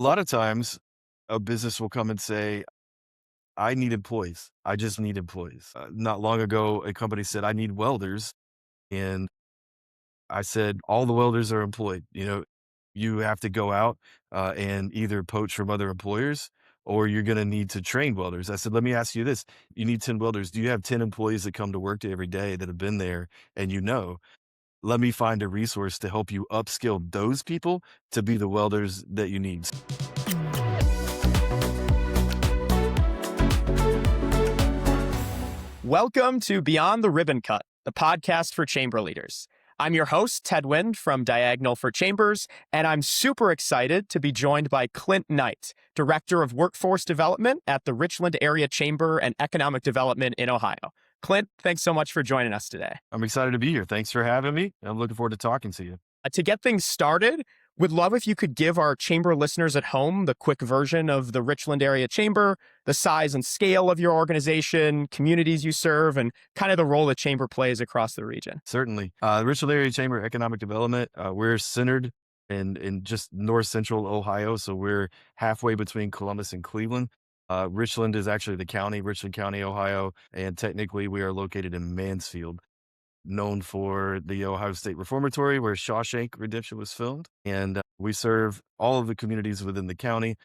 A lot of times, a business will come and say, I need employees. I just need employees. Not long ago, a company said, I need welders. And I said, all the welders are employed. You have to go out and either poach from other employers or you're going to need to train welders. I said, let me ask you this. You need 10 welders. Do you have 10 employees that come to work every day that have been there and let me find a resource to help you upskill those people to be the welders that you need. Welcome to Beyond the Ribbon Cut, the podcast for chamber leaders. I'm your host, Ted Wind from Diagonal for Chambers, and I'm super excited to be joined by Clint Knight, Director of Workforce Development at the Richland Area Chamber and Economic Development in Ohio. Clint, thanks so much for joining us today. I'm excited to be here. Thanks for having me. I'm looking forward to talking to you. To get things started, would love if you could give our chamber listeners at home the quick version of the Richland Area Chamber, the size and scale of your organization, communities you serve, and kind of the role the chamber plays across the region. Certainly. The Richland Area Chamber Economic Development, we're centered in just north central Ohio. So we're halfway between Columbus and Cleveland. Richland is actually the county, Richland County, Ohio. And technically we are located in Mansfield, known for the Ohio State Reformatory, where Shawshank Redemption was filmed. And we serve all of the communities within the county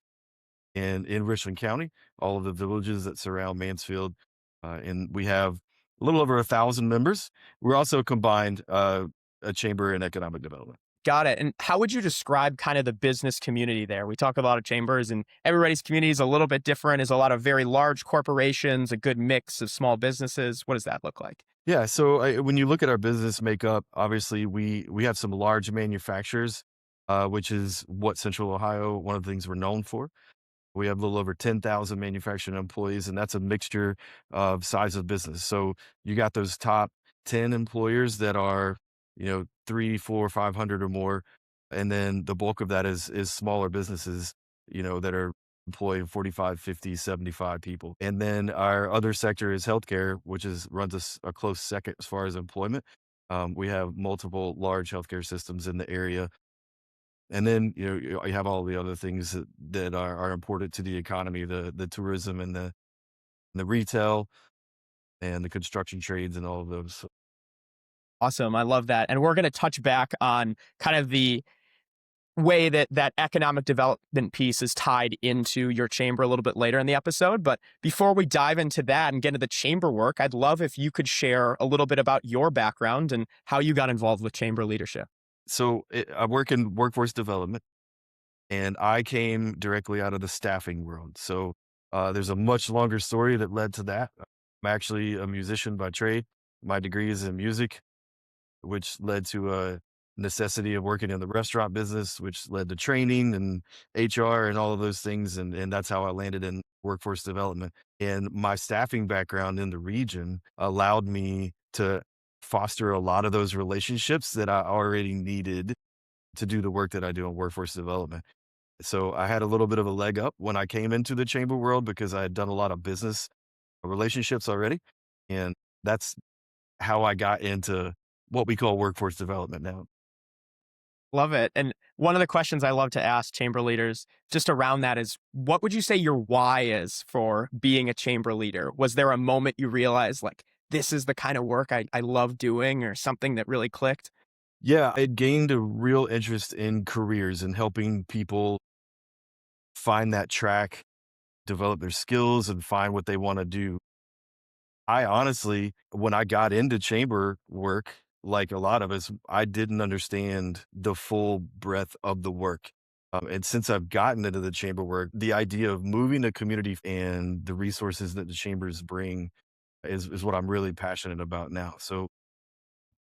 and in Richland County, all of the villages that surround Mansfield. And we have a little over 1,000 members. We're also combined a chamber in economic development. Got it. And how would you describe kind of the business community there? We talk a lot of chambers and everybody's community is a little bit different. Is a lot of very large corporations, a good mix of small businesses. What does that look like? Yeah. So when you look at our business makeup, obviously we have some large manufacturers, which is what Central Ohio, one of the things we're known for. We have a little over 10,000 manufacturing employees, and that's a mixture of size of business. So you got those top 10 employers that are, 3, 4, 500 or more. And then the bulk of that is smaller businesses, that are employing 45, 50, 75 people. And then our other sector is healthcare, which runs a close second as far as employment. We have multiple large healthcare systems in the area. And then, you have all the other things that are important to the economy, the tourism and the retail and the construction trades and all of those. Awesome. I love that. And we're going to touch back on kind of the way that economic development piece is tied into your chamber a little bit later in the episode. But before we dive into that and get into the chamber work, I'd love if you could share a little bit about your background and how you got involved with chamber leadership. So I work in workforce development, and I came directly out of the staffing world. So there's a much longer story that led to that. I'm actually a musician by trade. My degree is in music, which led to a necessity of working in the restaurant business, which led to training and HR and all of those things. And that's how I landed in workforce development. And my staffing background in the region allowed me to foster a lot of those relationships that I already needed to do the work that I do in workforce development. So I had a little bit of a leg up when I came into the chamber world because I had done a lot of business relationships already. And that's how I got into what we call workforce development now. Love it. And one of the questions I love to ask chamber leaders just around that is, what would you say your why is for being a chamber leader? Was there a moment you realized, like, this is the kind of work I love doing, or something that really clicked? Yeah, I gained a real interest in careers and helping people find that track, develop their skills, and find what they want to do. I honestly, when I got into chamber work, like a lot of us, I didn't understand the full breadth of the work. And since I've gotten into the chamber work, the idea of moving a community and the resources that the chambers bring is what I'm really passionate about now. So,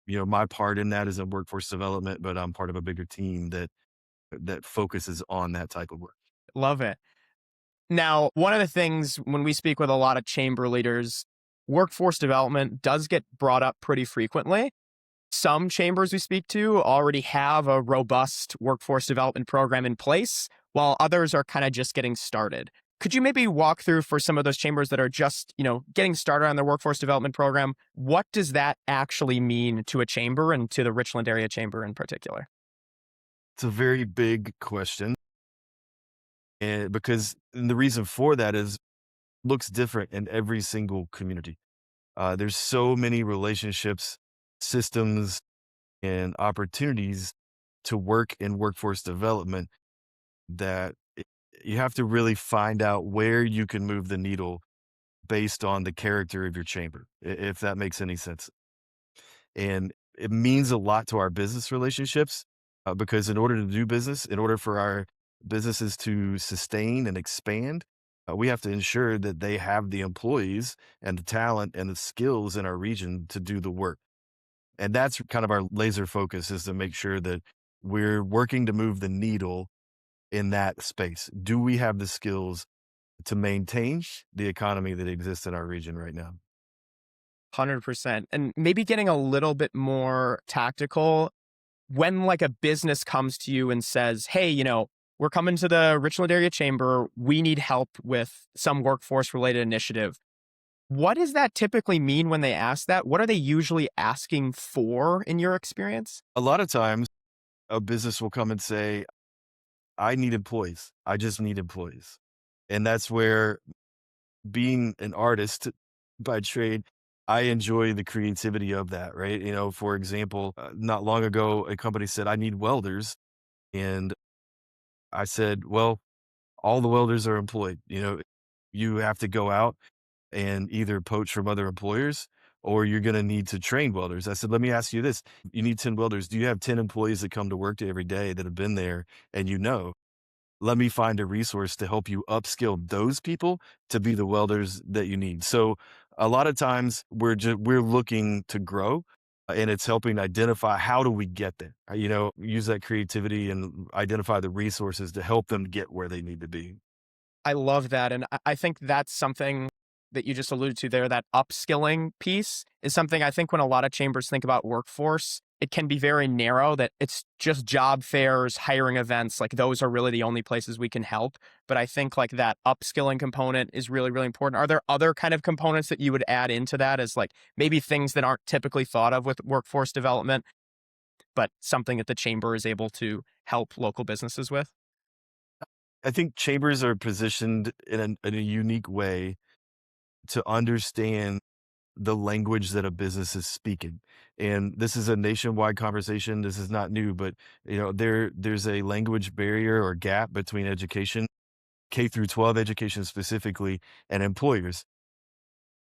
my part in that is in workforce development, but I'm part of a bigger team that focuses on that type of work. Love it. Now, one of the things when we speak with a lot of chamber leaders, workforce development does get brought up pretty frequently. Some chambers we speak to already have a robust workforce development program in place, while others are kind of just getting started. Could you maybe walk through, for some of those chambers that are just, getting started on their workforce development program, what does that actually mean to a chamber and to the Richland Area Chamber in particular? It's a very big question. And the reason for that is looks different in every single community. There's so many relationships, systems, and opportunities to work in workforce development that you have to really find out where you can move the needle based on the character of your chamber, if that makes any sense. And it means a lot to our business relationships because in order to do business, in order for our businesses to sustain and expand, we have to ensure that they have the employees and the talent and the skills in our region to do the work. And that's kind of our laser focus, is to make sure that we're working to move the needle in that space. Do we have the skills to maintain the economy that exists in our region right now? 100%. And maybe getting a little bit more tactical, when like a business comes to you and says, hey, we're coming to the Richland area chamber, we need help with some workforce related initiative. What does that typically mean when they ask that? What are they usually asking for in your experience? A lot of times, a business will come and say, I need employees. I just need employees. And that's where, being an artist by trade, I enjoy the creativity of that, right? For example, not long ago, a company said, I need welders. And I said, well, all the welders are employed. You have to go out and either poach from other employers, or you're going to need to train welders. I said, let me ask you this. You need 10 welders. Do you have 10 employees that come to work every day that have been there and let me find a resource to help you upskill those people to be the welders that you need. So a lot of times we're looking to grow, and it's helping identify, how do we get there? Use that creativity and identify the resources to help them get where they need to be. I love that. And I think that's something that you just alluded to there. That upskilling piece is something I think when a lot of chambers think about workforce, it can be very narrow, that it's just job fairs, hiring events. Like those are really the only places we can help. But I think like that upskilling component is really, really important. Are there other kind of components that you would add into that as like maybe things that aren't typically thought of with workforce development, but something that the chamber is able to help local businesses with? I think chambers are positioned in a unique way to understand the language that a business is speaking. And this is a nationwide conversation. This is not new, but there's a language barrier or gap between education, K through 12 education specifically, and employers.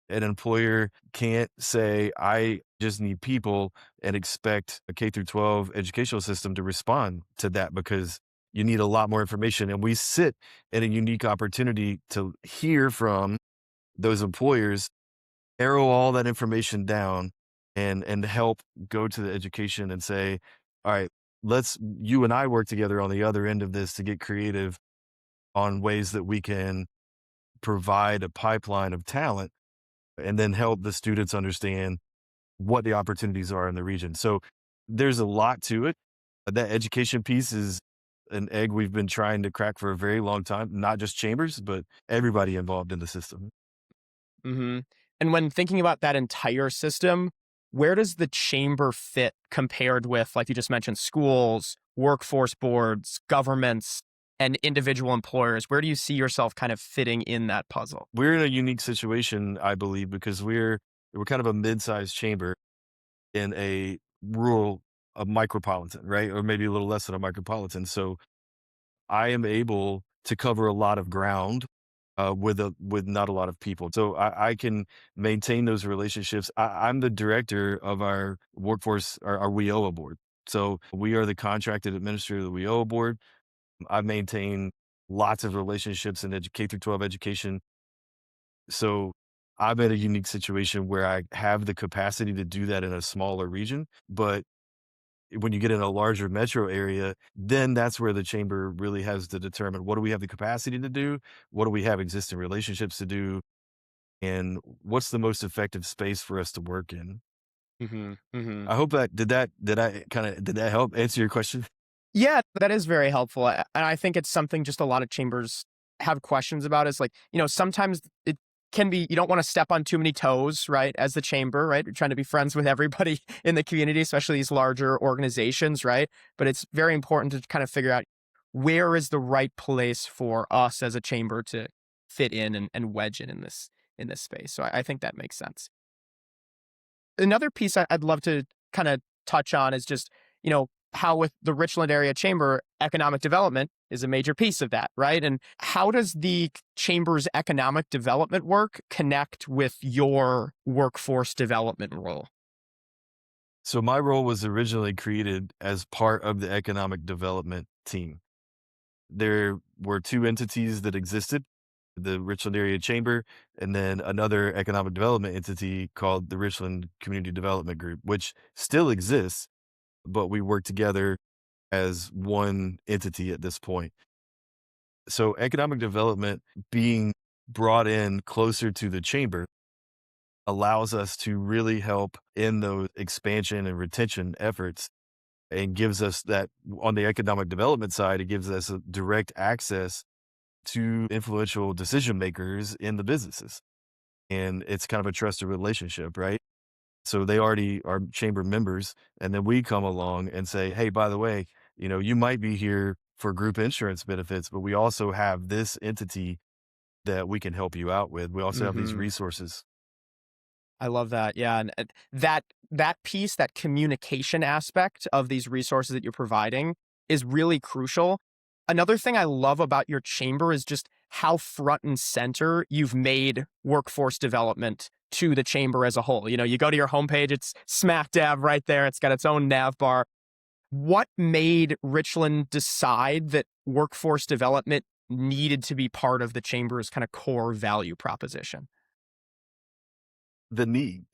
An employer can't say, I just need people, and expect a K through 12 educational system to respond to that, because you need a lot more information. And we sit in a unique opportunity to hear from those employers, arrow all that information down, and help go to the education and say, all right, let's you and I work together on the other end of this to get creative on ways that we can provide a pipeline of talent, and then help the students understand what the opportunities are in the region. So there's a lot to it. That education piece is an egg we've been trying to crack for a very long time, not just chambers, but everybody involved in the system. Hmm. And when thinking about that entire system, where does the chamber fit compared with, like you just mentioned, schools, workforce boards, governments, and individual employers? Where do you see yourself kind of fitting in that puzzle? We're in a unique situation, I believe, because we're kind of a mid-sized chamber in a micropolitan, right? Or maybe a little less than a micropolitan. So I am able to cover a lot of ground with not a lot of people. So I can maintain those relationships. I'm the director of our workforce, our WIOA board. So we are the contracted administrator of the WIOA board. I maintain lots of relationships in K through 12 education. So I'm in a unique situation where I have the capacity to do that in a smaller region. But when you get in a larger metro area, then that's where the chamber really has to determine, what do we have the capacity to do? What do we have existing relationships to do? And what's the most effective space for us to work in? Hmm. Hmm. I hope did that help answer your question? Yeah, that is very helpful. And I think it's something just a lot of chambers have questions about is like, sometimes it can be, you don't want to step on too many toes, right? As the chamber, right? You're trying to be friends with everybody in the community, especially these larger organizations, right? But it's very important to kind of figure out where is the right place for us as a chamber to fit in and wedge in this space. So I think that makes sense. Another piece I'd love to kind of touch on is just, how with the Richland area chamber, economic development is a major piece of that, right? And how does the chamber's economic development work connect with your workforce development role? So my role was originally created as part of the economic development team. There were two entities that existed, the Richland Area Chamber, and then another economic development entity called the Richland Community Development Group, which still exists, but we work together as one entity at this point. So economic development being brought in closer to the chamber allows us to really help in those expansion and retention efforts, and gives us that on the economic development side, it gives us a direct access to influential decision makers in the businesses. And it's kind of a trusted relationship, right? So they already are chamber members. And then we come along and say, hey, by the way, you might be here for group insurance benefits, but we also have this entity that we can help you out with. We also have these Hmm. resources. I love that. Yeah, and that piece, that communication aspect of these resources that you're providing is really crucial. Another thing I love about your chamber is just how front and center you've made workforce development to the chamber as a whole. You go to your homepage, it's smack dab right there. It's got its own nav bar. What made Richland decide that workforce development needed to be part of the chamber's kind of core value proposition? The need,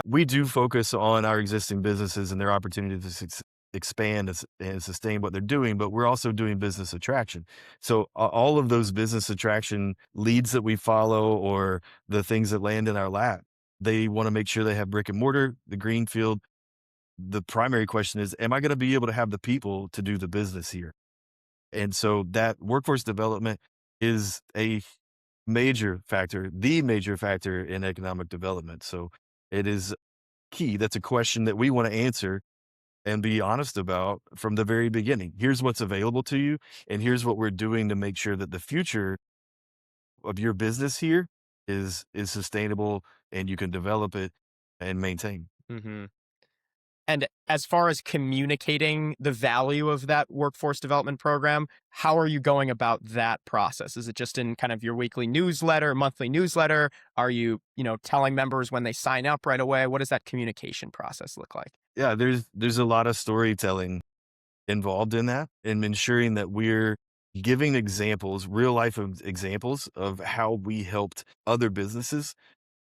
we do focus on our existing businesses and their opportunity to expand and sustain what they're doing, but we're also doing business attraction. So all of those business attraction leads that we follow, or the things that land in our lap, they want to make sure they have brick and mortar, the greenfield. The primary question is, am I going to be able to have the people to do the business here? And so that workforce development is a major factor, the major factor in economic development. So it is key. That's a question that we want to answer and be honest about from the very beginning. Here's what's available to you, and here's what we're doing to make sure that the future of your business here is sustainable, and you can develop it and maintain. Hmm. And as far as communicating the value of that workforce development program, how are you going about that process? Is it just in kind of your weekly newsletter, monthly newsletter? Are you, telling members when they sign up right away? What does that communication process look like? Yeah, there's a lot of storytelling involved in that, and ensuring that we're giving examples, real life examples of how we helped other businesses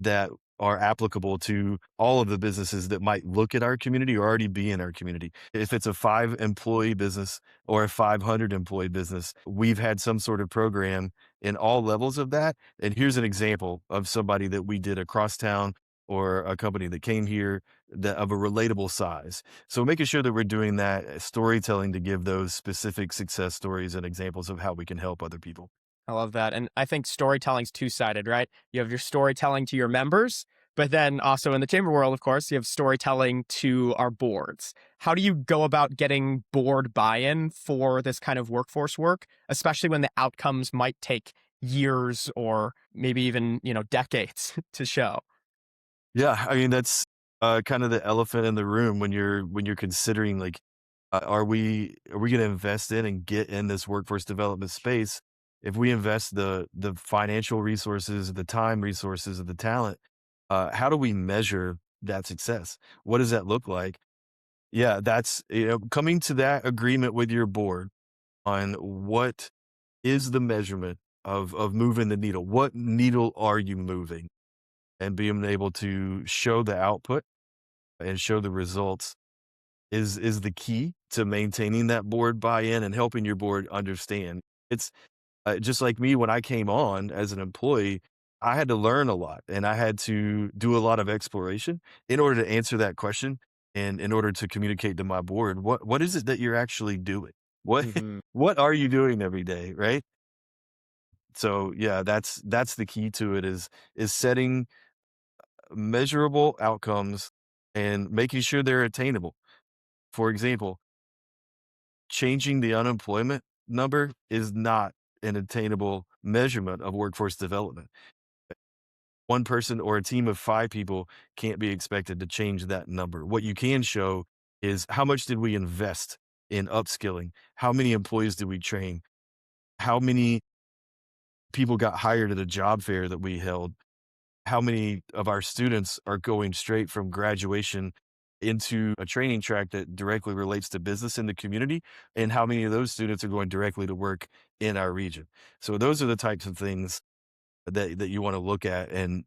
that are applicable to all of the businesses that might look at our community or already be in our community. If it's a 5 employee business or a 500 employee business, we've had some sort of program in all levels of that. And here's an example of somebody that we did across town, or a company that came here, that of a relatable size. So making sure that we're doing that storytelling to give those specific success stories and examples of how we can help other people. I love that. And I think storytelling's two-sided, right? You have your storytelling to your members, but then also in the chamber world, of course, you have storytelling to our boards. How do you go about getting board buy-in for this kind of workforce work, especially when the outcomes might take years or maybe even, decades to show? Yeah, I mean, that's, kind of the elephant in the room when you're considering, like, are we gonna invest in and get in this workforce development space? If we invest the financial resources, the time resources, the talent, how do we measure that success? What does that look like? Yeah, that's, coming to that agreement with your board on what is the measurement of moving the needle. What needle are you moving? And being able to show the output and show the results is the key to maintaining that board buy-in and helping your board understand. It's just like me when I came on as an employee, I had to learn a lot, and I had to do a lot of exploration in order to answer that question, and in order to communicate to my board, what is it that you're actually doing? What Hmm. what are you doing every day, right? So yeah, that's the key to it, is setting measurable outcomes and making sure they're attainable. For example, changing the unemployment number is not an attainable measurement of workforce development. One person or a team of 5 people can't be expected to change that number. What you can show is how much did we invest in upskilling? How many employees did we train? How many people got hired at a job fair that we held? How many of our students are going straight from graduation into a training track that directly relates to business in the community? And how many of those students are going directly to work in our region? So those are the types of things that you want to look at and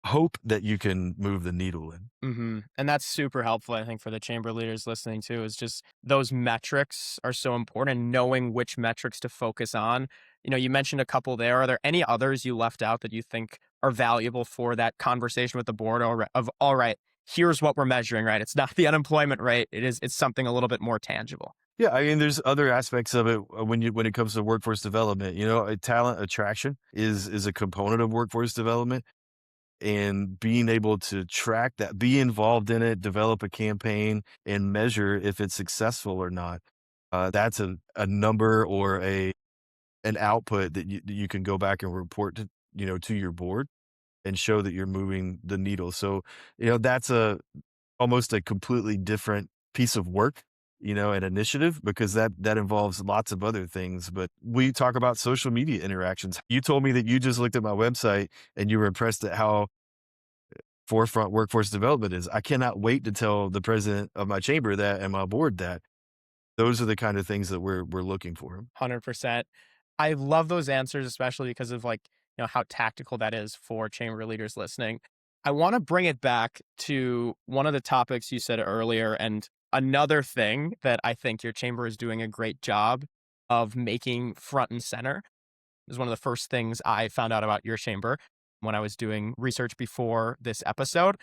hope that you can move the needle in. And that's super helpful, I think, for the chamber leaders listening too, is just those metrics are so important, knowing which metrics to focus on. You mentioned a couple there. Are there any others you left out that you think are valuable for that conversation with the board of all right, here's what we're measuring, right? It's not the unemployment rate. It's something a little bit more tangible. Yeah, I mean, there's other aspects of it when it comes to workforce development. Talent attraction is a component of workforce development, and being able to track that, be involved in it, develop a campaign, and measure if it's successful or not. That's a number or an output that you can go back and report to your board and show that you're moving the needle. So, that's almost a completely different piece of work, an initiative, because that involves lots of other things. But we talk about social media interactions. You told me that you just looked at my website and you were impressed at how forefront workforce development is. I cannot wait to tell the president of my chamber that and my board that. Those are the kind of things that we're looking for. 100%. I love those answers, especially because of how tactical that is for chamber leaders listening. I want to bring it back to one of the topics you said earlier, and another thing that I think your chamber is doing a great job of making front and center is one of the first things I found out about your chamber when I was doing research before this episode.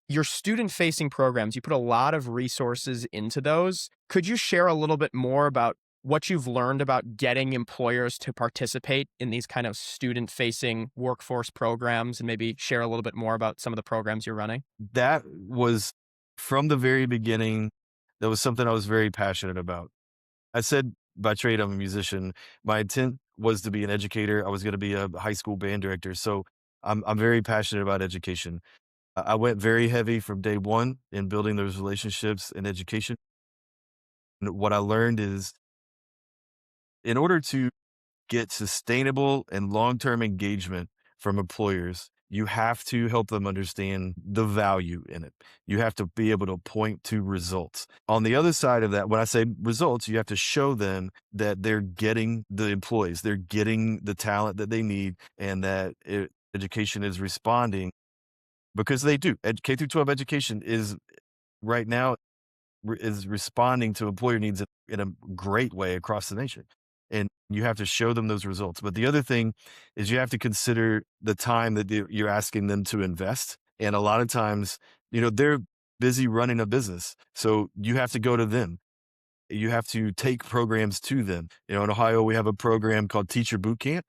Your student facing programs, you put a lot of resources into those. Could you share a little bit more about what you've learned about getting employers to participate in these kind of student facing workforce programs, and maybe share a little bit more about some of the programs you're running? That was from the very beginning, that was something I was very passionate about. I said by trade, I'm a musician. My intent was to be an educator. I was going to be a high school band director. So I'm very passionate about education. I went very heavy from day one in building those relationships and education. And what I learned is, in order to get sustainable and long-term engagement from employers, you have to help them understand the value in it. You have to be able to point to results. On the other side of that, when I say results, you have to show them that they're getting the employees, they're getting the talent that they need, and that education is responding, because they do. K through 12 education is right now is responding to employer needs in a great way across the nation. And you have to show them those results. But the other thing is, you have to consider the time that you're asking them to invest. And a lot of times, they're busy running a business. So you have to go to them. You have to take programs to them. In Ohio, we have a program called Teacher Boot Camp,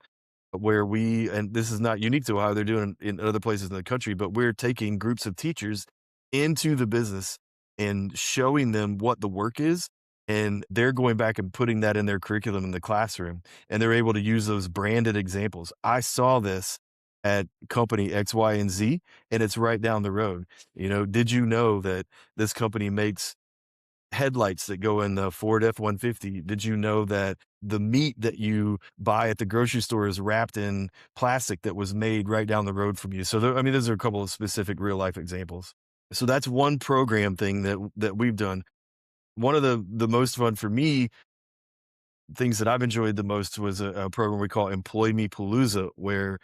where and this is not unique to Ohio, they're doing it in other places in the country, but we're taking groups of teachers into the business and showing them what the work is. And they're going back and putting that in their curriculum in the classroom. And they're able to use those branded examples. I saw this at company X, Y, and Z, and it's right down the road. Did you know that this company makes headlights that go in the Ford F-150? Did you know that the meat that you buy at the grocery store is wrapped in plastic that was made right down the road from you? So, those are a couple of specific real life examples. So that's one program thing that we've done. One of the most fun for me, things that I've enjoyed the most, was a program we call Employ Me Palooza, where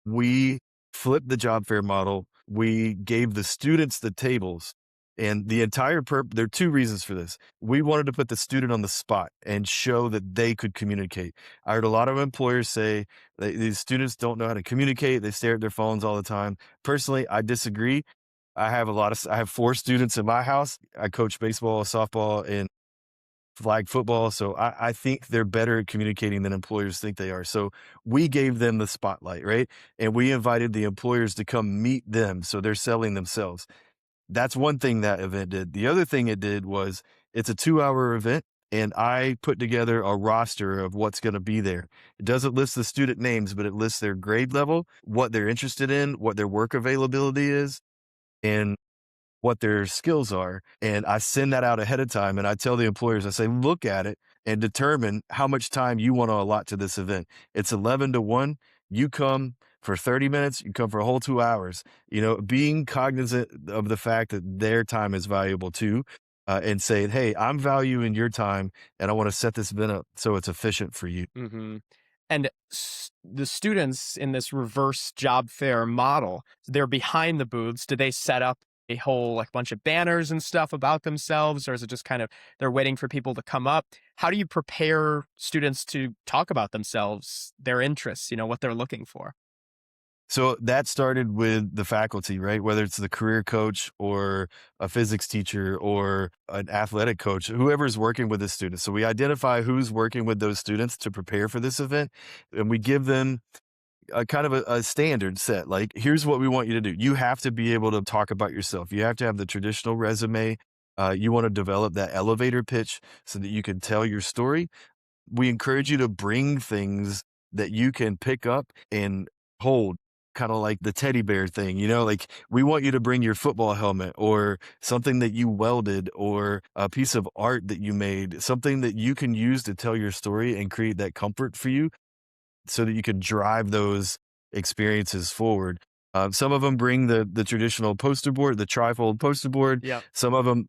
we flipped the job fair model. We gave the students the tables, and the entire there are two reasons for this. We wanted to put the student on the spot and show that they could communicate. I heard a lot of employers say that these students don't know how to communicate. They stare at their phones all the time. Personally, I disagree. I have 4 students in my house. I coach baseball, softball, and flag football. So I think they're better at communicating than employers think they are. So we gave them the spotlight, right? And we invited the employers to come meet them. So they're selling themselves. That's one thing that event did. The other thing it did was, it's a 2-hour event. and I put together a roster of what's going to be there. It doesn't list the student names, but it lists their grade level, what they're interested in, what their work availability is, and what their skills are. And I send that out ahead of time. And I tell the employers, I say, look at it and determine how much time you want to allot to this event. It's 11 to 1. You come for 30 minutes, you come for a whole 2 hours. Being cognizant of the fact that their time is valuable too. And saying, hey, I'm valuing your time and I want to set this event up so it's efficient for you. Hmm. And the students in this reverse job fair model, they're behind the booths. Do they set up a whole like bunch of banners and stuff about themselves, or is it just kind of they're waiting for people to come up? How do you prepare students to talk about themselves, their interests, what they're looking for? So that started with the faculty, right? Whether it's the career coach or a physics teacher or an athletic coach, whoever's working with the students. So we identify who's working with those students to prepare for this event, and we give them a kind of a standard set. Like, here's what we want you to do. You have to be able to talk about yourself. You have to have the traditional resume. You want to develop that elevator pitch so that you can tell your story. We encourage you to bring things that you can pick up and hold, kind of like the teddy bear thing, like we want you to bring your football helmet or something that you welded or a piece of art that you made, something that you can use to tell your story and create that comfort for you so that you can drive those experiences forward. Some of them bring the traditional poster board, the trifold poster board. Yeah, Some of them,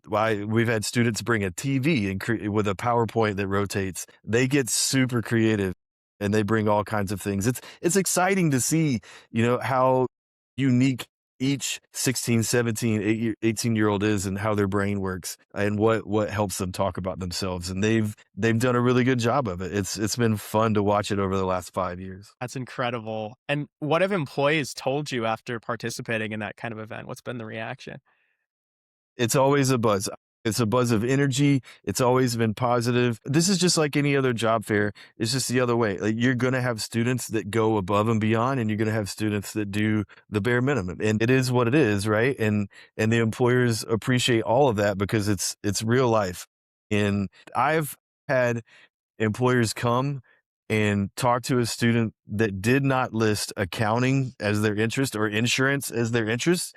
we've had students bring a TV and with a PowerPoint that rotates. They get super creative and they bring all kinds of things. It's exciting to see, how unique each 16, 17, 18-year-old is and how their brain works and what helps them talk about themselves. And they've done a really good job of it. It's been fun to watch it over the last 5 years. that's incredible. And what have employees told you after participating in that kind of event? What's been the reaction? It's always a buzz. It's a buzz of energy. It's always been positive. This is just like any other job fair. It's just the other way. Like, you're going to have students that go above and beyond, and you're going to have students that do the bare minimum. And it is what it is, right? And the employers appreciate all of that because it's real life. And I've had employers come and talk to a student that did not list accounting as their interest or insurance as their interest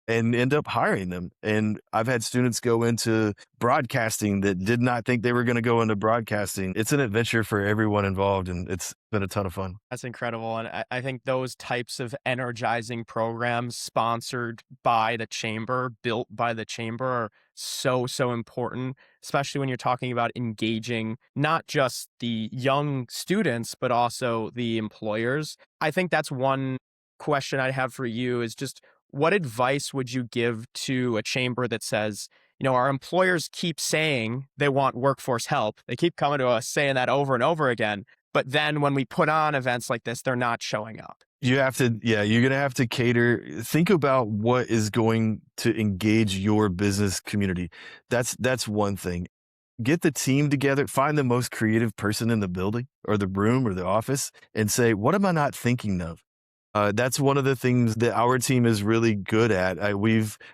and end up hiring them. And I've had students go into broadcasting that did not think they were going to go into broadcasting. It's an adventure for everyone involved, and it's been a ton of fun. That's incredible. And I think those types of energizing programs sponsored by the chamber, built by the chamber, are so, so important, especially when you're talking about engaging not just the young students, but also the employers. I think that's one question I have for you is just what advice would you give to a chamber that says, our employers keep saying they want workforce help. They keep coming to us saying that over and over again. But then when we put on events like this, they're not showing up. You have to, yeah, you're going to have to cater. Think about what is going to engage your business community. That's one thing. Get the team together, find the most creative person in the building or the room or the office and say, what am I not thinking of? That's one of the things that our team is really good at.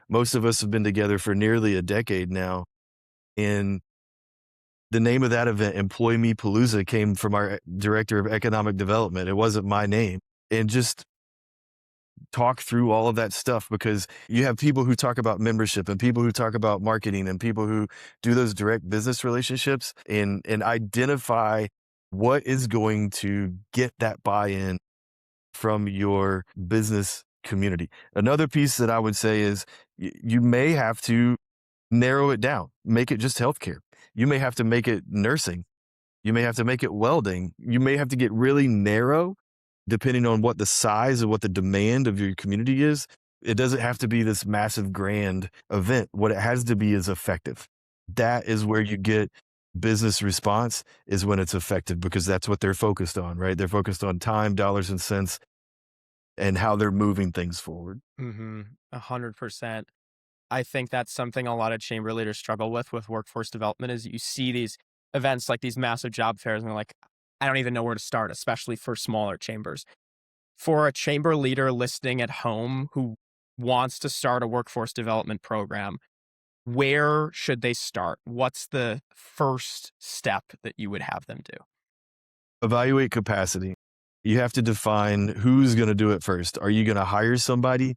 Most of us have been together for nearly a decade now. And the name of that event, Employ Me Palooza, came from our director of economic development. It wasn't my name. And just talk through all of that stuff because you have people who talk about membership and people who talk about marketing and people who do those direct business relationships and identify what is going to get that buy-in from your business community. Another piece that I would say is you may have to narrow it down, make it just healthcare. You may have to make it nursing. You may have to make it welding. You may have to get really narrow depending on what the size and what the demand of your community is. It doesn't have to be this massive grand event. What it has to be is effective. That is where you get business response, is when it's effective, because that's what they're focused on, right? They're focused on time, dollars, and cents, and how they're moving things forward. 100%. I think that's something a lot of chamber leaders struggle with workforce development is you see these events like these massive job fairs and they're like, I don't even know where to start, especially for smaller chambers. For a chamber leader listening at home who wants to start a workforce development program, where should they start? What's the first step that you would have them do? Evaluate capacity. You have to define who's going to do it first. Are you going to hire somebody,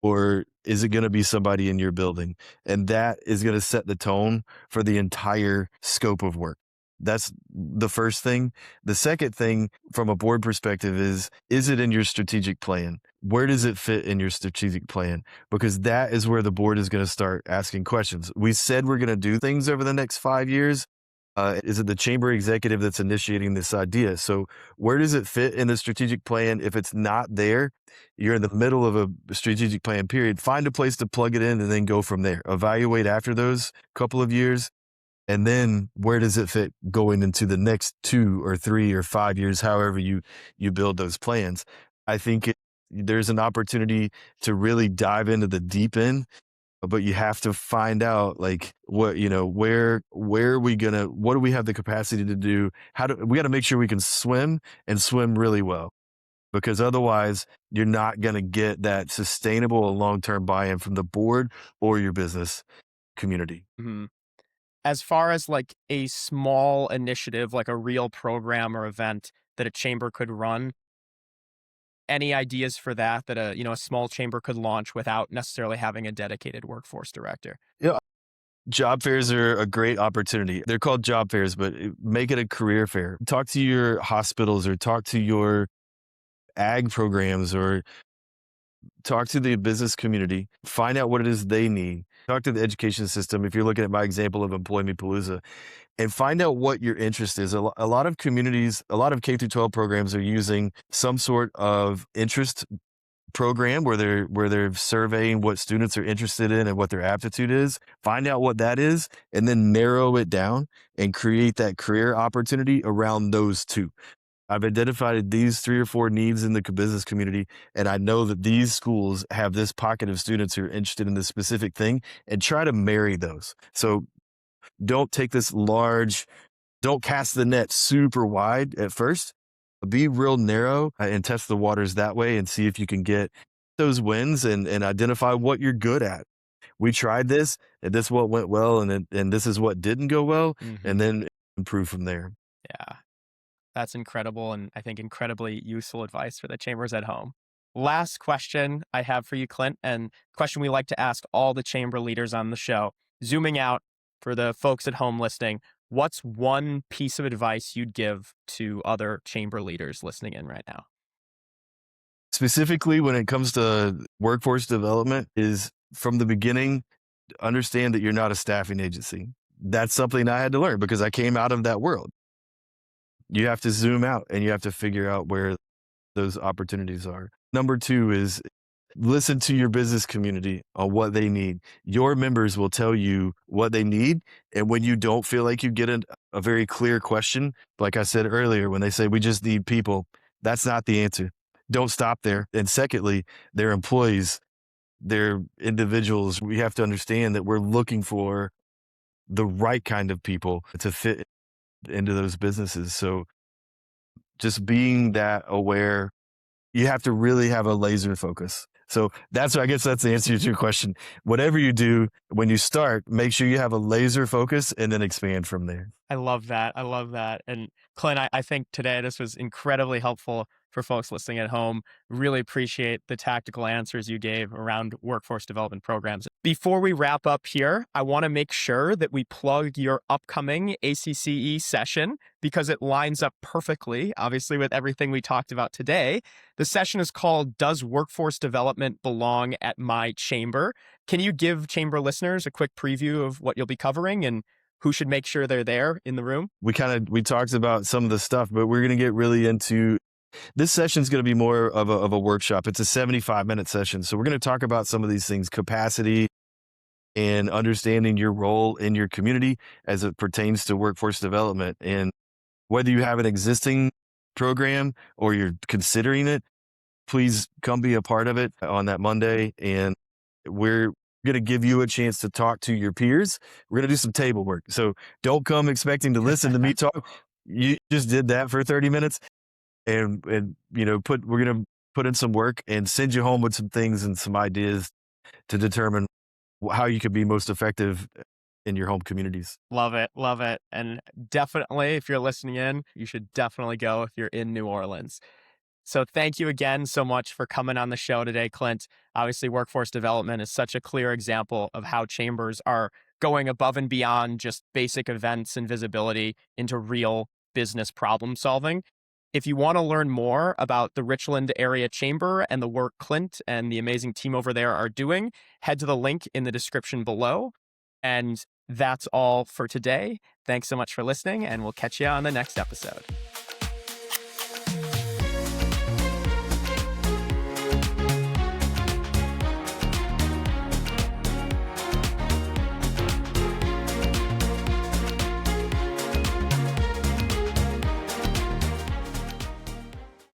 or is it going to be somebody in your building? And that is going to set the tone for the entire scope of work. That's the first thing. The second thing from a board perspective is it in your strategic plan? Where does it fit in your strategic plan? Because that is where the board is going to start asking questions. We said we're going to do things over the next 5 years. Is it the chamber executive that's initiating this idea? So where does it fit in the strategic plan? If it's not there, you're in the middle of a strategic plan period. Find a place to plug it in and then go from there. Evaluate after those couple of years. And then where does it fit going into the next 2 or 3 or 5 years, however you build those plans. I think there's an opportunity to really dive into the deep end, but you have to find out like what, where are we gonna, what do we have the capacity to do? We got to make sure we can swim and swim really well, because otherwise you're not going to get that sustainable and long-term buy-in from the board or your business community. Mhm. As far as like a small initiative, like a real program or event that a chamber could run, any ideas for that a small chamber could launch without necessarily having a dedicated workforce director? Yeah. Job fairs are a great opportunity. They're called job fairs, but make it a career fair. Talk to your hospitals or talk to your ag programs or talk to the business community. Find out what it is they need. Talk to the education system. If you're looking at my example of Employ Me Palooza, and find out what your interest is. A lot of communities, a lot of K through 12 programs are using some sort of interest program where they're surveying what students are interested in and what their aptitude is. Find out what that is and then narrow it down and create that career opportunity around those two. I've identified these 3 or 4 needs in the business community, and I know that these schools have this pocket of students who are interested in this specific thing, and try to marry those. So don't take this large, don't cast the net super wide at first. Be real narrow and test the waters that way and see if you can get those wins and identify what you're good at. We tried this, and this is what went well, and this is what didn't go well, and Mhm. then improve from there. Yeah. That's incredible and I think incredibly useful advice for the chambers at home. Last question I have for you, Clint, and question we like to ask all the chamber leaders on the show. Zooming out for the folks at home listening, what's one piece of advice you'd give to other chamber leaders listening in right now? Specifically, when it comes to workforce development, is from the beginning, understand that you're not a staffing agency. That's something I had to learn because I came out of that world. You have to zoom out and you have to figure out where those opportunities are. Number 2 is listen to your business community on what they need. Your members will tell you what they need. And when you don't feel like you get a very clear question, like I said earlier, when they say we just need people, that's not the answer. Don't stop there. And secondly, their employees, they're individuals. We have to understand that we're looking for the right kind of people to fit into those businesses. So just being that aware, you have to really have a laser focus. So I guess that's the answer to your question. Whatever you do, when you start, make sure you have a laser focus and then expand from there. I love that. I love that. And Clint, I think today this was incredibly helpful for folks listening at home. Really appreciate the tactical answers you gave around workforce development programs. Before we wrap up here, I want to make sure that we plug your upcoming ACCE session because it lines up perfectly, obviously, with everything we talked about today. The session is called Does Workforce Development Belong at My Chamber? Can you give chamber listeners a quick preview of what you'll be covering and who should make sure they're there in the room? We talked about some of the stuff, but we're going to get really into this session is going to be more of a workshop. It's a 75-minute session. So we're going to talk about some of these things, capacity and understanding your role in your community as it pertains to workforce development. And whether you have an existing program or you're considering it, please come be a part of it on that Monday. And we're going to give you a chance to talk to your peers. We're going to do some table work. So don't come expecting to listen to me talk. You just did that for 30 minutes and we're going to put in some work and send you home with some things and some ideas to determine how you could be most effective in your home communities. Love it. Love it. And definitely, if you're listening in, you should definitely go if you're in New Orleans. So thank you again so much for coming on the show today, Clint. Obviously, workforce development is such a clear example of how chambers are going above and beyond just basic events and visibility into real business problem solving. If you want to learn more about the Richland Area Chamber and the work Clint and the amazing team over there are doing, head to the link in the description below. And that's all for today. Thanks so much for listening, and we'll catch you on the next episode.